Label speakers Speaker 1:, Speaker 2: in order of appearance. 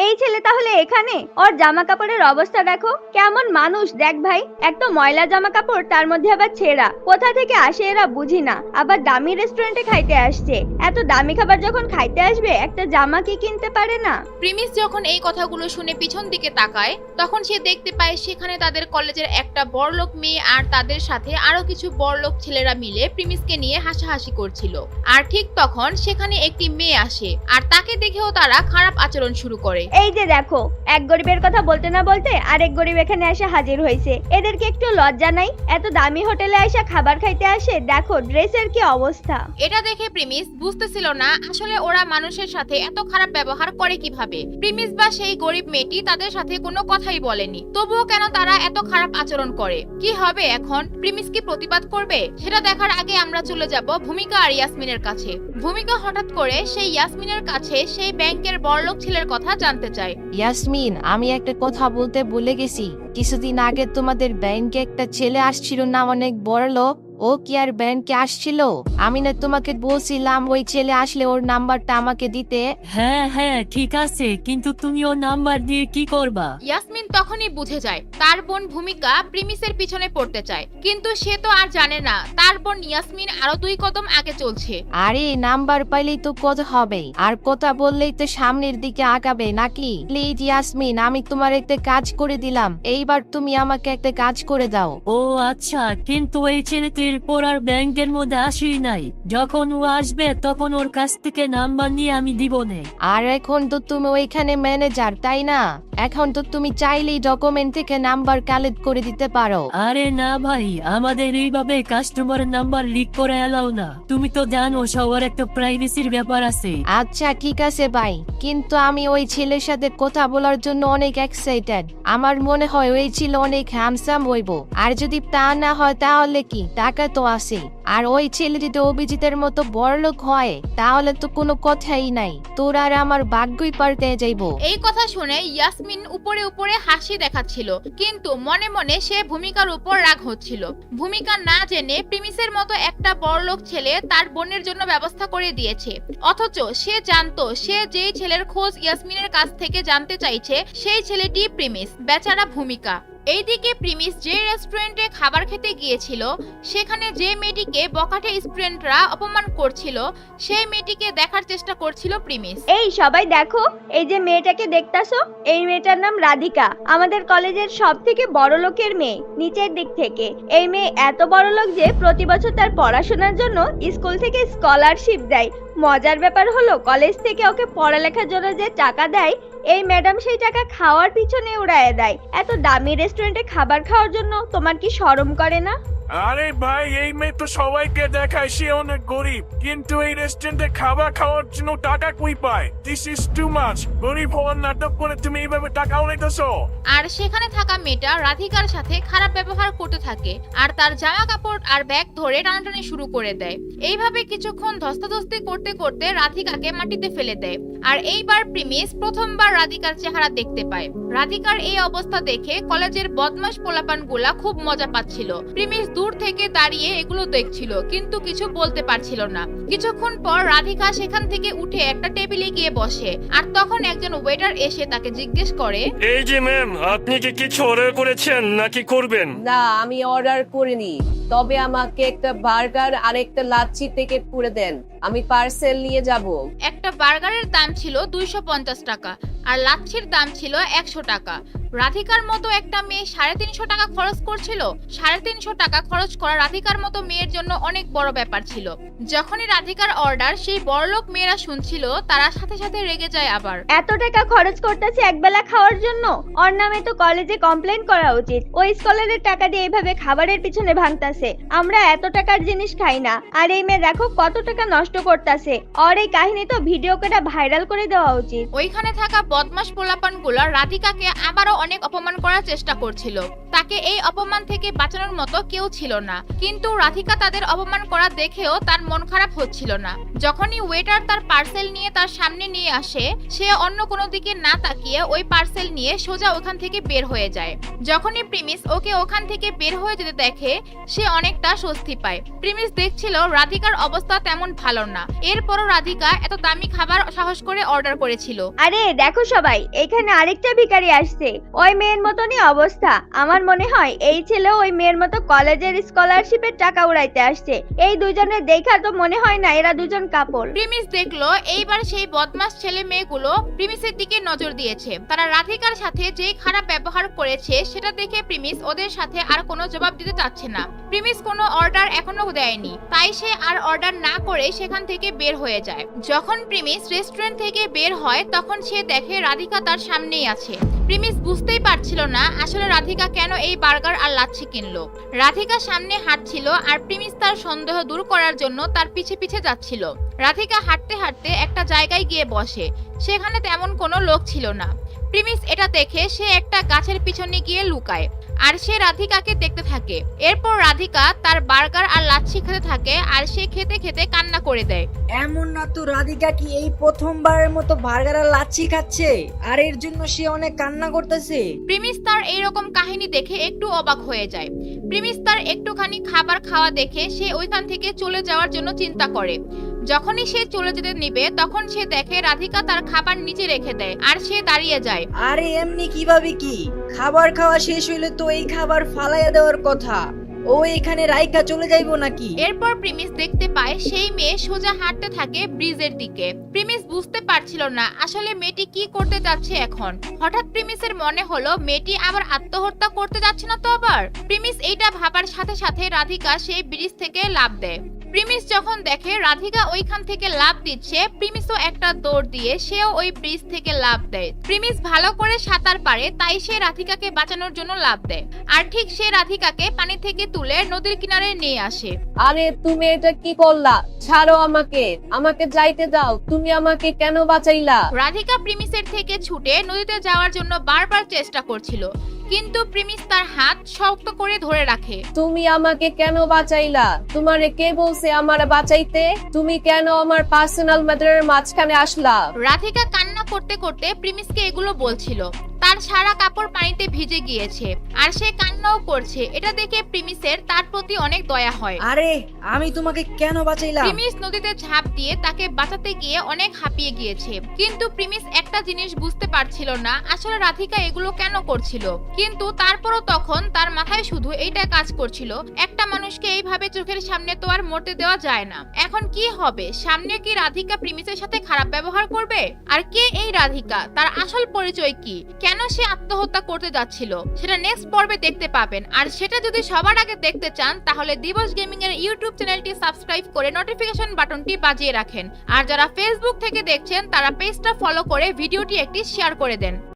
Speaker 1: এই ছেলে তাহলে এখানে? ওর জামা কাপড়ের অবস্থা দেখো, কেমন মানুষ দেখ ভাই। এক তো ময়লা জামা কাপড়, তার মধ্যে আবার ছেঁড়া। কোথা থেকে আসে এরা বুঝি না। আবার দামি রেস্টুরেন্টে খাইতে আসছে। এত দামি খাবার যখন খাইতে আসবে, একটা জামা কি কিনতে পারে না?
Speaker 2: প্রিমিস যখন এই কথাগুলো শুনে পিছন দিকে তাকায়, তখন সে দেখতে পায় সেখানে তাদের কলেজের একটা বড়লোক মেয়ে আর তাদের সাথে আরো কিছু বড়লোক ছেলেরা মিলে প্রিমিসকে নিয়ে হাসাহাসি করছিল। আর ঠিক তখন সেখানে একটি মেয়ে আসে, আর তাকে দেখেও তারা খারাপ আচরণ শুরু করে।
Speaker 1: এই যে দেখো, এক গরিবের কথা বলতে না বলতে আরেক গরিব এখানে এসে হাজির হয়েছে। এদেরকে একটু লজ্জা নাই? এত দামি হোটেলে এসে খাবার খাইতে আসে, দেখো ড্রেসের কি অবস্থা।
Speaker 2: এটা দেখে প্রিমিস বুঝতেছিল না আসলে ওরা মানুষের সাথে এত খারাপ ব্যবহার করে কিভাবে। প্রিমিস বা সেই গরিব মেয়েটি তাদের সাথে কোনো কথাই বলেনি, তবুও কেন তারা এত খারাপ আচরণ করে। কি হবে এখন? প্রিমিস কি প্রতিবাদ করবে? সেটা দেখার আগে আমরা চলে যাব ভূমিকা আর ইয়াসমিনের কাছে। ভূমিকা হঠাৎ করে সেই ইয়াসমিনের কাছে সেই ব্যাংকের বড়লোক ছেলের কথা জানতে চায়।
Speaker 3: ইয়াসমিন, আমি একটা কথা বলতে ভুলে গেছি। কিছুদিন আগে তোমাদের ব্যাংকে একটা ছেলে আসছিল না, অনেক বড় লোক। ও কি আর ব্যাংকে আসছিল? আমি না তোমাকে বলছিলাম ওই ছেলে আসলে ওর নাম্বারটা আমাকে দিতে।
Speaker 4: হ্যাঁ হ্যাঁ ঠিক আছে, কিন্তু তুমি ওর নাম্বার দিয়ে কি করবা?
Speaker 2: ইয়াসমিন তখনই বুঝে যায় তার বোন ভূমিকা প্রিমিসের পিছনে পড়তে চায়, কিন্তু সে তো আর জানে না তার বোন ইয়াসমিন আরো 2 কদম আগে চলছে।
Speaker 3: আরে নাম্বার পাইলেই তো কথা হবে, আর কথা বললেই তো সামনের দিকে আগাবে নাকি? প্লিজ ইয়াসমিন, আমি তোমার একটা কাজ করে দিলাম, এইবার তুমি আমাকে একটা কাজ করে দাও।
Speaker 4: ও আচ্ছা, কিন্তু এই ছেলেটির পর আর ব্যাংকের মধ্যে আসি নাই। যখন ও আসবে তখন ওর কাছ থেকে নাম্বার নিয়ে আমি দিব নে।
Speaker 3: আর এখন তো তুমি ওইখানে ম্যানেজার, তাই না? এখন তো তুমি চাইলেই ডকুমেন্ট থেকে নাম্বার কালেক্ট করে দিতে পারো।
Speaker 4: আরে না ভাই, আমাদের এইভাবে কাস্টমার নাম্বার লিক করে এলাও না। তুমি তো জানো সবার একটা প্রাইভেসির ব্যাপার আছে।
Speaker 3: আচ্ছা ঠিক আছে ভাই, কিন্তু আমি ওই ছেলের সাথে কথা বলার জন্য অনেক এক্সাইটেড। আমার মনে হয় ওই ছেলে অনেক হ্যান্ডসাম হইব। আর যদি তা না হয় তাহলে কি, টাকা তো আছে। আর ওই ছেলে যদি অভিজিতের মতো বড়লোক হয় তাহলে তো কোনো কথাই নাই, তোর আর আমার ভাগ্যই পাল্টে যাইব।
Speaker 2: এই কথা শুনে ইয়াসমিন উপরে উপরে হাসি দেখাচ্ছিল, কিন্তু মনে মনে সে ভূমিকার উপর রাগ হচ্ছিল। ভূমিকা না জেনে প্রিমিসের মতো একটা বড়লোক ছেলে তার বোনের জন্য ব্যবস্থা করে দিয়েছে, অথচ সে জানতো সে যেই ছেলের খোঁজ ইয়াসমিনের কাছ থেকে জানতে চাইছে সেই ছেলেটি প্রিমিস, বেচারা ভূমিকা। এইদিকে প্রিমিস যে রেস্টুরেন্টে খাবার খেতে গিয়েছিল, সেখানে যে মেয়েটিকে বখাটে স্টুডেন্টরা অপমান করছিল, সেই মেয়েটিকে দেখার চেষ্টা করছিল প্রিমিস।
Speaker 1: এই সবাই দেখো, এই যে মেয়েটাকে দেখতাছো, এই মেয়েটার নাম রাধিকা। আমাদের কলেজের সব থেকে বড় লোকের মেয়ে, নিচের দিক থেকে। এই মেয়ে এত বড় লোক যে প্রতি বছর তার পড়াশোনার জন্য স্কুল থেকে স্কলারশিপ দেয়। মজার ব্যাপার হলো, কলেজ থেকে ওকে পড়ালেখার জন্য যে টাকা দেয়, এই ম্যাডাম সেই টাকা খাওয়ার পিছনে উড়ায় দেয়। এত দামি রেস্টুরেন্টে খাবার খাওয়ার জন্য তোমার কি শরম করে না?
Speaker 5: আরে ভাই, এই মেয়ে তো সবাইকে দেখায় সে অনেক গরিব, কিন্তু এই রেস্টুরেন্টে খাবার খাওয়ার জন্য টাকা কই পায়? This is too much. গরিব হওয়ার নাটক করে তুমি এইভাবে টাকা উড়াইতেছো।
Speaker 2: আর সেখানে থাকা মেয়েটা রাধিকার সাথে খারাপ ব্যবহার করতে থাকে, আর তার জামা কাপড় আর ব্যাগ ধরে টানাটানি শুরু করে দেয়। এইভাবে কিছুক্ষণ ধস্তাধস্তি করতে করতে রাধিকাকে মাটিতে ফেলে দেয়। আর এইবার প্রিমিস প্রথমবার রাধিকার চেহারা দেখতে পায়। রাধিকার এই অবস্থা দেখে কলেজের বদমাশ পোলাপানগুলা খুব মজা পাচ্ছিল। প্রিমিস দূর থেকে দাঁড়িয়ে এগুলো দেখছিল, কিন্তু কিছু বলতে পারছিল না। কিছুক্ষণ পর রাধিকা সেখান থেকে উঠে একটা টেবিলে গিয়ে বসে, আর তখন একজন ওয়েটার এসে তাকে জিজ্ঞেস করে,
Speaker 6: এই যে ম্যাম, আপনি কি কিছু অর্ডার করেছেন নাকি করবেন?
Speaker 7: না, আমি অর্ডার করিনি, তবে আমাকে একটা বার্গার আর একটা লাচ্ছি প্যাকেট করে দেন, আমি পার্সেল নিয়ে যাব।
Speaker 2: একটা বার্গারের দাম ছিল 250 টাকা আর লাচ্ছির দাম ছিল 100 টাকা। রাধিকার মতো একটা মেয়ে 350 টাকা খরচ করছিল। 350 টাকা খরচ করা রাধিকার মতো মেয়ের জন্য অনেক বড় ব্যাপার ছিল। যখনই রাধিকার অর্ডার সেই বড়লোক মেয়েরা শুনছিল, তারা সাথে সাথে রেগে যায়। আবার
Speaker 1: এত টাকা খরচ করতেছে একবেলা খাওয়ার জন্য? ওর নামে তো কলেজে কমপ্লেন করা উচিত। ওই স্কলারের টাকা দিয়ে এইভাবে খাবারের পিছনে ভাঙতাছে। আমরা এত টাকার জিনিস খাই না, আর এই মেয়ে দেখো কত টাকা নষ্ট করতেছে। আর এই কাহিনী তো ভিডিও করে ভাইরাল করে দেওয়া উচিত।
Speaker 2: ওইখানে থাকা বদমাশ পোলাপানগুলো রাধিকাকে আবারও অনেক অপমান করার চেষ্টা করছিল। তাকে এই অপমান থেকে বাঁচানোর মতো কেউ ছিল না, কিন্তু রাধিকা তাদের অপমান করা দেখেও তার মন খারাপ হচ্ছিল না। যখনই ওয়েটার তার পার্সেল নিয়ে তার সামনে নিয়ে আসে, সে অন্য কোনো দিকে না তাকিয়ে ওই পার্সেল নিয়ে সোজা ওখান থেকে বের হয়ে যায়। যখনই প্রিমিস ওকে ওখান থেকে বের হয়ে যেতে দেখে, সে অনেকটা স্বস্তি পায়। প্রিমিস দেখছিল রাধিকার অবস্থা তেমন ভালো না, এরপরও রাধিকা এত দামি খাবার সাহস করে অর্ডার করেছিল।
Speaker 1: আরে দেখো দেখো সবাই, এখানে আরেকটা ভিখারি আসছে। ওই মেয়ের মতনই অবস্থা। আমার মনে হয় এই ছেলেও ওই মেয়ের মতো কলেজের স্কলারশিপের টাকা উড়াইতে আসছে। এই দুজনের দেখা তো মনে হয় না এরা দুজন কাপড়।
Speaker 2: প্রিমিস দেখলো এইবার সেই বদমাস ছেলে মেয়েগুলো প্রিমিসের দিকে নজর দিয়েছে। তারা রাধিকার সাথে যে খারাপ ব্যবহার করেছে সেটা দেখে প্রিমিস ওদের সাথে আর কোনো জবাব দিতে চাচ্ছে না। প্রিমিস কোনো অর্ডার এখনো দেয়নি, তাই সে আর অর্ডার না করে সেখান থেকে বের হয়ে যায়। যখন প্রিমিস রেস্টুরেন্ট থেকে বের হয় তখন সে দেখে রাধিকা তার সামনেই আছে। প্রিমিস বুঝতেই পারছিল না আসলে রাধিকা কেন এই বার্গার আর লাচ্ছি কিনলো। রাধিকা সামনে হাঁটছিল আর প্রিমিস তার সন্দেহ দূর করার জন্য তার পিছে পিছে যাচ্ছিল। রাধিকা হাঁটতে হাঁটতে একটা জায়গায় গিয়ে বসে। সেখানে তেমন কোনো লোক ছিল না। প্রিমিস এটা দেখে সে একটা গাছের পিছনে গিয়ে লুকায় আর সে রাধিকাকে দেখতে থাকে। এরপর রাধিকা তার বার্গার আর লাচ্ছি খেতে থাকে আর সে খেতে খেতে কান্না করে দেয়।
Speaker 8: এমন না তো রাধিকা কি এই প্রথমবারের মতো বার্গার আর লাচ্ছি খাচ্ছে আর এর জন্য সে অনেক কান্না করতেছে?
Speaker 2: প্রিমিস তার এইরকম কাহিনী দেখে একটু অবাক হয়ে যায়। প্রিমিস তার একটুখানি খাবার খাওয়া দেখে সে ওইখান থেকে চলে যাওয়ার জন্য চিন্তা করে। যখনই সে চলে যেতে নিবে তখন সে দেখে রাধিকা তার খাবার নিচে রেখে দেয় আর সে দাঁড়িয়ে যায়।
Speaker 8: আরে এমনি কিভাবে কি? খাবার খাওয়া শেষ হইলে তো এই খাবার ফালাইয়া দেওয়ার কথা। ও এখানে রাইকা চলে যাইবো নাকি?
Speaker 2: এরপর প্রিমিস দেখতে পায় সেই মেয়ে সোজা হাঁটতে থাকে ব্রিজের দিকে। প্রিমিস বুঝতে পারছিল না আসলে মেয়েটি কি করতে যাচ্ছে এখন। হঠাৎ প্রিমিসের মনে হলো মেয়েটি আবার আত্মহত্যা করতে যাচ্ছে না তো আবার। প্রিমিস এইটা ভাবার সাথে সাথে রাধিকা সেই ব্রিজ থেকে লাফ দেয়। প্রিমিস যখন দেখে রাধিকা ওইখান থেকে লাফ দিচ্ছে, প্রিমিসও একটা দৌড় দিয়ে সেও ওই ব্রিজ থেকে লাফ দেয়। প্রিমিস ভালো করে সাঁতার পারে তাই সে রাধিকাকে বাঁচানোর জন্য লাফ দেয় আর ঠিক সে রাধিকাকে পানি থেকে তুলে নদীর কিনারে নিয়ে আসে।
Speaker 7: আরে তুমি এটা কি করলা? ছাড়ো আমাকে, আমাকে যাইতে দাও। তুমি আমাকে কেন বাঁচাইলা?
Speaker 2: রাধিকা প্রিমিসের থেকে ছুটে নদীতে যাওয়ার জন্য বারবার চেষ্টা করছিল, কিন্তু প্রিমিস তার হাত শক্ত করে ধরে রাখে।
Speaker 7: তুমি আমাকে কেন বাঁচাইলা? তোমারে কে বলছে আমারে বাঁচাইতে? তুমি কেন আমার পার্সোনাল ম্যাটারের মাঝখানে আসলা?
Speaker 2: রাধিকা কান্না করতে করতে প্রিমিসকে এগুলো বলছিল। তার সারা কাপড় পানিতে ভিজে গিয়েছে আর সে কান্নাও করছে। এটা দেখে প্রিমিসের তার প্রতি অনেক দয়া হয়।
Speaker 8: আরে আমি তোমাকে কেন বাঁচাইলাম?
Speaker 2: প্রিমিস নদীতে ঝাঁপ দিয়ে তাকে বাঁচাতে গিয়ে অনেক হাঁপিয়ে গিয়েছে, কিন্তু প্রিমিস একটা জিনিস বুঝতে পারছিল না আসলে রাধিকা এগুলো কেন করছিল। কিন্তু তারপরও তখন তার মাথায় শুধু এইটা কাজ করছিল, একটা মানুষকে এইভাবে চোখের সামনে তো আর মরতে দেওয়া যায় না। এখন কি হবে? সামনে কি রাধিকা প্রিমিসের সাথে খারাপ ব্যবহার করবে? আর কে এই রাধিকা? তার আসল পরিচয় কি? কেন সে আত্মহত্যা করতে যাচ্ছিল? সেটা নেক্সট পর্বে দেখতে পাবেন। আর সেটা যদি সবার আগে দেখতে চান তাহলে দিবস গেমিং এর ইউটিউব চ্যানেলটি সাবস্ক্রাইব করে নোটিফিকেশন বাটনটি বাজিয়ে রাখেন। আর যারা ফেসবুক থেকে দেখছেন তারা পেজটা ফলো করে ভিডিওটি একটি শেয়ার করে দেন।